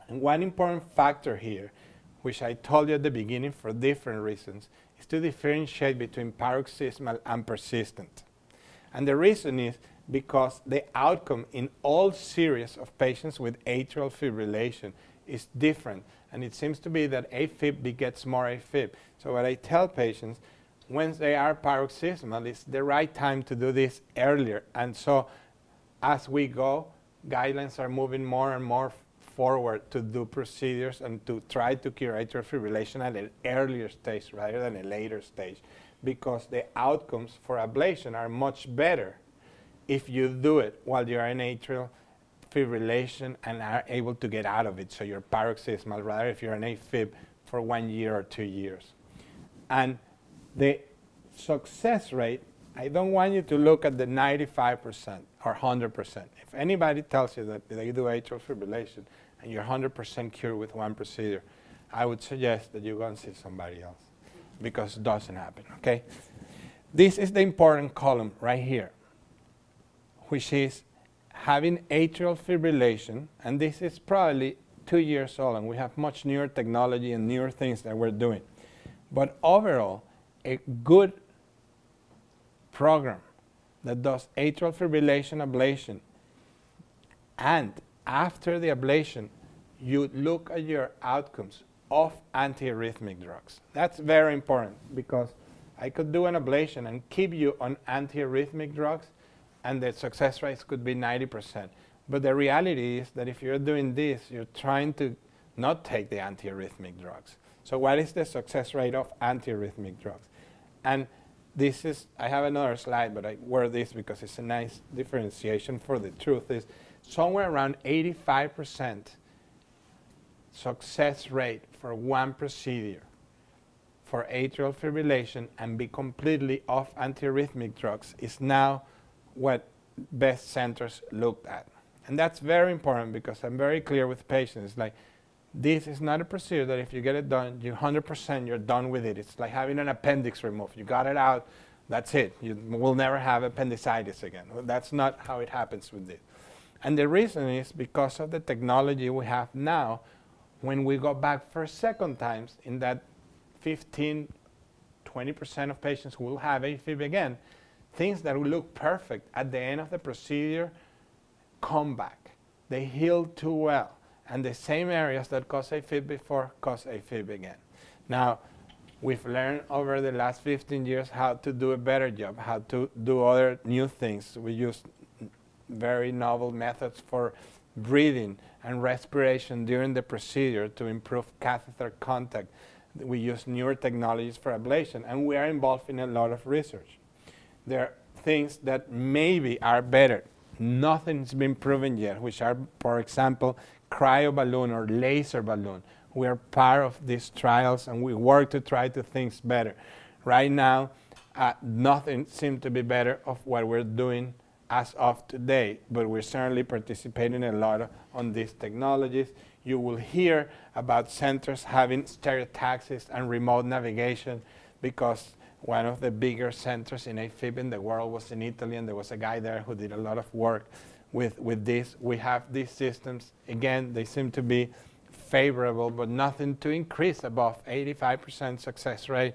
And one important factor here, which I told you at the beginning for different reasons, is to differentiate between paroxysmal and persistent. And the reason is because the outcome in all series of patients with atrial fibrillation is different. And it seems to be that AFib begets more AFib. So what I tell patients, when they are paroxysmal, it's the right time to do this earlier. And so as we go, guidelines are moving more and more forward to do procedures and to try to cure atrial fibrillation at an earlier stage rather than a later stage, because the outcomes for ablation are much better if you do it while you're in atrial fibrillation and are able to get out of it, so you're paroxysmal, rather if you're an AFib for 1 year or 2 years. And the success rate, I don't want you to look at the 95% or 100%. If anybody tells you that they do atrial fibrillation and you're 100% cured with one procedure, I would suggest that you go and see somebody else, because it doesn't happen, okay? This is the important column right here, which is having atrial fibrillation, and this is probably 2 years old, and we have much newer technology and newer things that we're doing. But overall, a good program that does atrial fibrillation ablation, and after the ablation, you look at your outcomes of antiarrhythmic drugs. That's very important, because I could do an ablation and keep you on antiarrhythmic drugs, and the success rates could be 90%. But the reality is that if you're doing this, you're trying to not take the antiarrhythmic drugs. So what is the success rate of antiarrhythmic drugs? And this is, I have another slide, but I wear this because it's a nice differentiation for the truth, is somewhere around 85% success rate for one procedure for atrial fibrillation and be completely off antiarrhythmic drugs is now what best centers looked at. And that's very important, because I'm very clear with patients. Like, this is not a procedure that if you get it done, you 100% you're done with it. It's like having an appendix removed. You got it out, that's it. You will never have appendicitis again. Well, that's not how it happens with this. And the reason is because of the technology we have now. When we go back for second times, in that 15, 20% of patients who will have AFib again, things that will look perfect at the end of the procedure come back. They heal too well. And the same areas that caused AFib before cause AFib again. Now, we've learned over the last 15 years how to do a better job, how to do other new things. We use very novel methods for breathing and respiration during the procedure to improve catheter contact. We use newer technologies for ablation, and we are involved in a lot of research. There are things that maybe are better. Nothing's been proven yet, which are, for example, cryoballoon or laser balloon. We are part of these trials, and we work to try to think better. Right now, nothing seems to be better of what we're doing as of today, but we're certainly participating a lot on these technologies. You will hear about centers having stereotaxis and remote navigation, because one of the bigger centers in AFib in the world was in Italy, and there was a guy there who did a lot of work with this. We have these systems. Again, they seem to be favorable, but nothing to increase above 85% success rate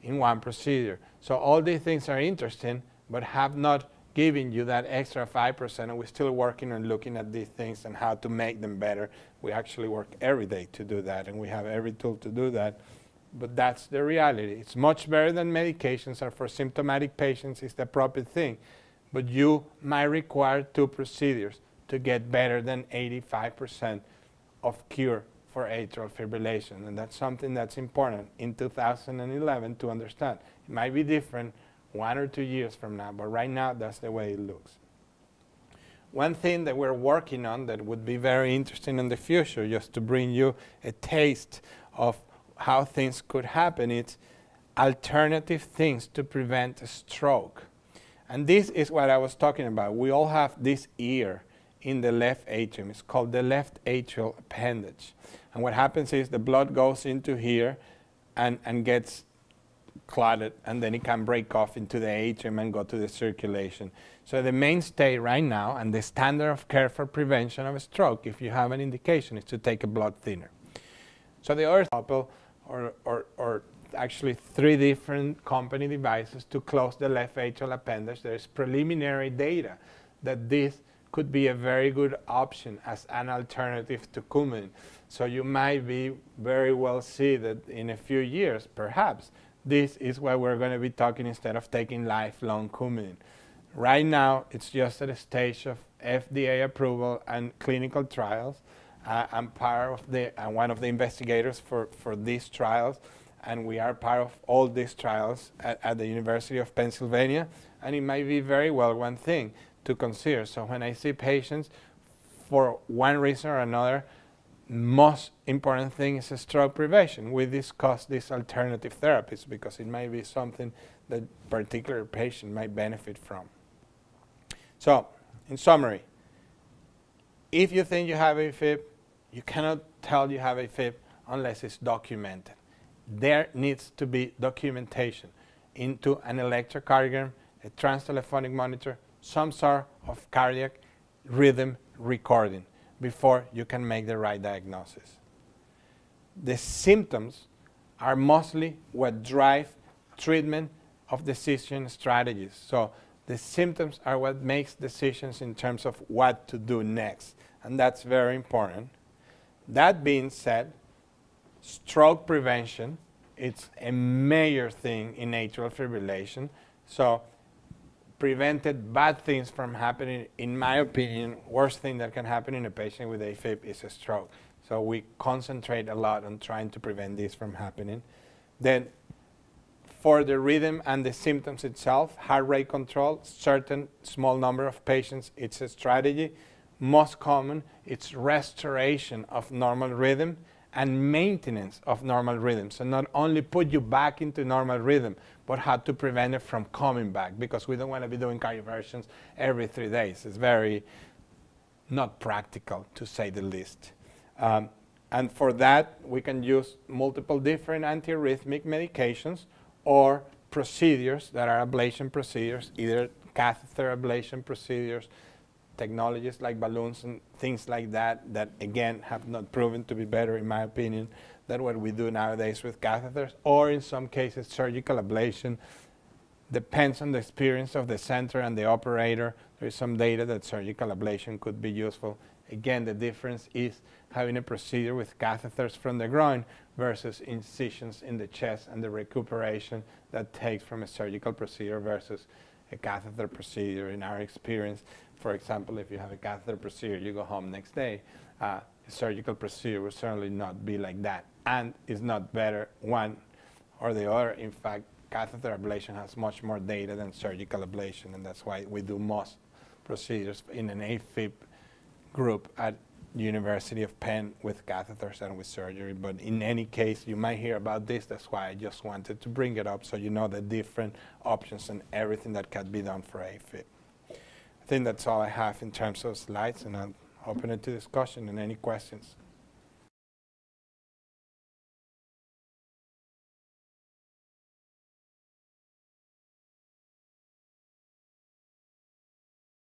in one procedure. So all these things are interesting, but have not given you that extra 5%, and we're still working on looking at these things and how to make them better. We actually work every day to do that, and we have every tool to do that. But that's the reality. It's much better than medications, or for symptomatic patients, it's the appropriate thing. But you might require 2 procedures to get better than 85% of cure for atrial fibrillation. And that's something that's important in 2011 to understand. It might be different 1 or 2 years from now, but right now that's the way it looks. One thing that we're working on that would be very interesting in the future, just to bring you a taste of how things could happen, is alternative things to prevent a stroke. And this is what I was talking about. We all have this ear in the left atrium. It's called the left atrial appendage. And what happens is the blood goes into here and gets clotted, and then it can break off into the atrium and go to the circulation. So the mainstay right now, and the standard of care for prevention of a stroke, if you have an indication, is to take a blood thinner. So the other couple, or actually 3 different company devices to close the left atrial appendage. There's preliminary data that this could be a very good option as an alternative to Coumadin. So you might be very well see that in a few years, perhaps, this is what we're going to be talking instead of taking lifelong Coumadin. Right now, it's just at a stage of FDA approval and clinical trials. I'm part of one of the investigators for these trials, and we are part of all these trials at the University of Pennsylvania, and it might be very well one thing to consider. So when I see patients, for one reason or another, most important thing is stroke prevention. We discuss these alternative therapies because it might be something that particular patient might benefit from. So, in summary, if you think you have AFib, you cannot tell you have AFib unless it's documented. There needs to be documentation into an electrocardiogram, a transtelephonic monitor, some sort of cardiac rhythm recording before you can make the right diagnosis. The symptoms are mostly what drive treatment of decision strategies. So the symptoms are what makes decisions in terms of what to do next, and that's very important. That being said, stroke prevention, it's a major thing in atrial fibrillation. So prevented bad things from happening, in my opinion, worst thing that can happen in a patient with AFib is a stroke. So we concentrate a lot on trying to prevent this from happening. Then for the rhythm and the symptoms itself, heart rate control, certain small number of patients, it's a strategy. Most common, it's restoration of normal rhythm and maintenance of normal rhythm. So not only put you back into normal rhythm, but how to prevent it from coming back, because we don't want to be doing cardioversions every 3 days. It's very not practical, to say the least. And for that, we can use multiple different antiarrhythmic medications or procedures that are ablation procedures, either catheter ablation procedures, technologies like balloons and things like that, that again have not proven to be better, in my opinion, than what we do nowadays with catheters, or in some cases surgical ablation. Depends on the experience of the center and the operator. There is some data that surgical ablation could be useful. Again, the difference is having a procedure with catheters from the groin versus incisions in the chest and the recuperation that takes from a surgical procedure versus a catheter procedure. In our experience, for example, if you have a catheter procedure, you go home next day. A surgical procedure will certainly not be like that, and is not better one or the other. In fact, catheter ablation has much more data than surgical ablation, and that's why we do most procedures in an AFib group at University of Penn with catheters and with surgery. But in any case, you might hear about this. That's why I just wanted to bring it up so you know the different options and everything that can be done for AFib. I think that's all I have in terms of slides, and I'll open it to discussion and any questions.